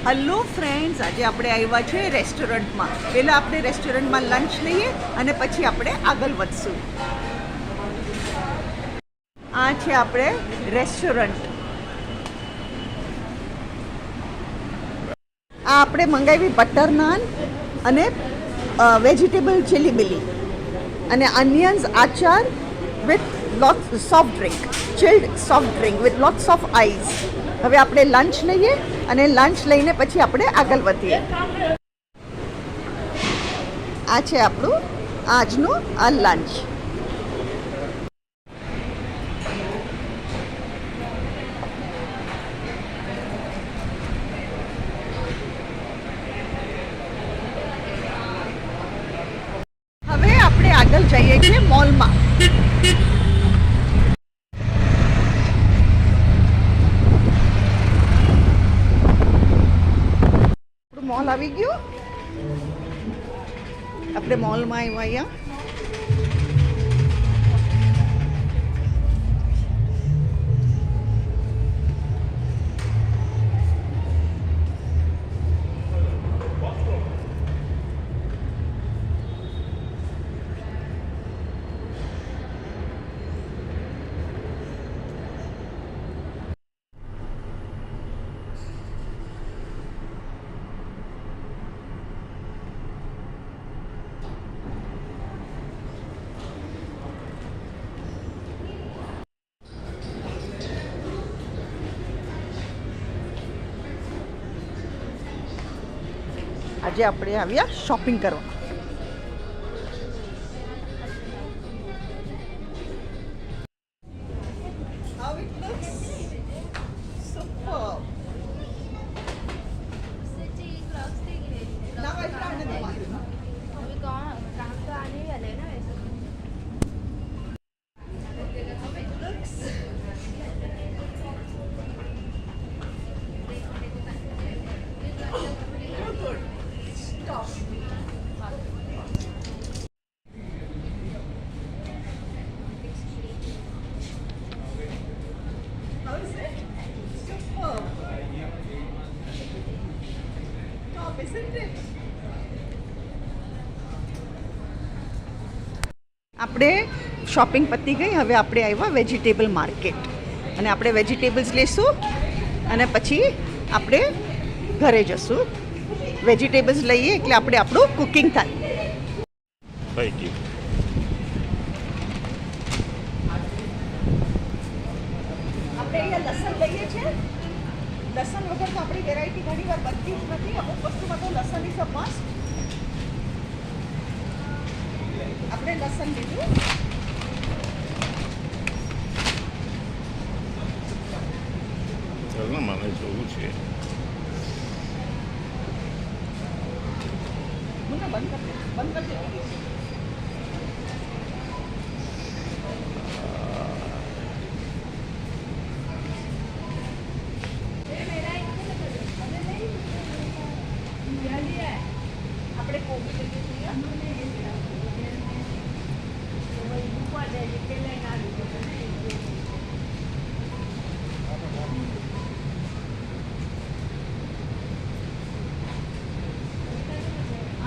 Hello friends, આજે આપણે આવ્યા છે રેસ્ટોરન્ટમાં. પહેલાં આપણે રેસ્ટોરન્ટમાં લંચ લઈએ અને પછી આપણે આગળ વધશું. આ છે આપણે રેસ્ટોરન્ટ. આ આપણે મંગાવી બટર નાન અને વેજીટેબલ ચીલી બિલી અને અનિયન્સ આચાર with lots soft drink, chilled soft drink with lots of ice. હવે આપણે લંચ લઈએ અને લંચ લઈને પછી આપણે આગળ વધીએ. આ છે આપણું આજનું આ લંચ. હવે આપણે આગળ જઈએ છીએ મોલમાં. મોલ આવી ગયું. આપણે મોલમાં આવ્યા અહીંયા. આજે આપણે આવ્યા શોપિંગ કરવા. How it looks? Superb. Now I found another one. अभी कौन काम तो आने ही वाले हैं ना वैसे. Looks. Good. Stop. How is it? Superb. Top, isn't it? આપણે શોપિંગ પતી ગઈ. હવે આપણે આવ્યા વેજીટેબલ માર્કેટ અને આપણે વેજીટેબલ્સ લઈશું અને પછી આપણે ઘરે જશું. વેજીટેબલ્સ લઈએ એટલે આપણે આપણું કુકિંગ થાય. Thank you. આપણે અહીંયા લસણ લઈએ છીએ. લસણ વગર તો આપણી વેરાયટી ઘણી વાર બનતી જ નથી. અમુક વસ્તુમાં તો લસણ ઇઝ અ મસ્ટ. આપણે લસણ લીધું. ચાલો મને જોવું છે. મને બંધ કરી દે. બંધ કરી દે. આપણે કોબી લઈએ છીએ.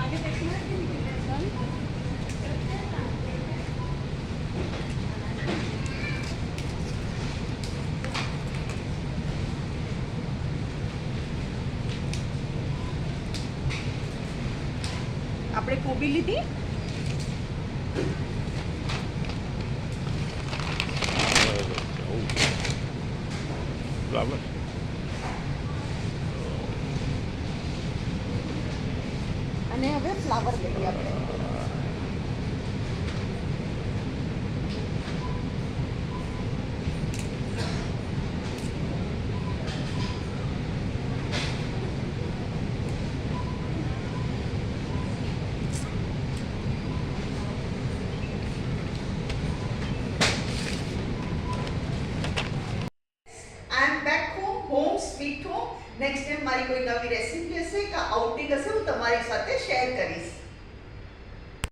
आगे देखना है कि આપણે કોબી લીધી. ફ્લાવર અને હવે ફ્લાવર લઈએ આપણે. નેક્સ્ટ ટાઈમ મારી કોઈ નવી રેસીપી હશે કે આઉટિંગ હશે હું તમારી સાથે શેર કરીશ.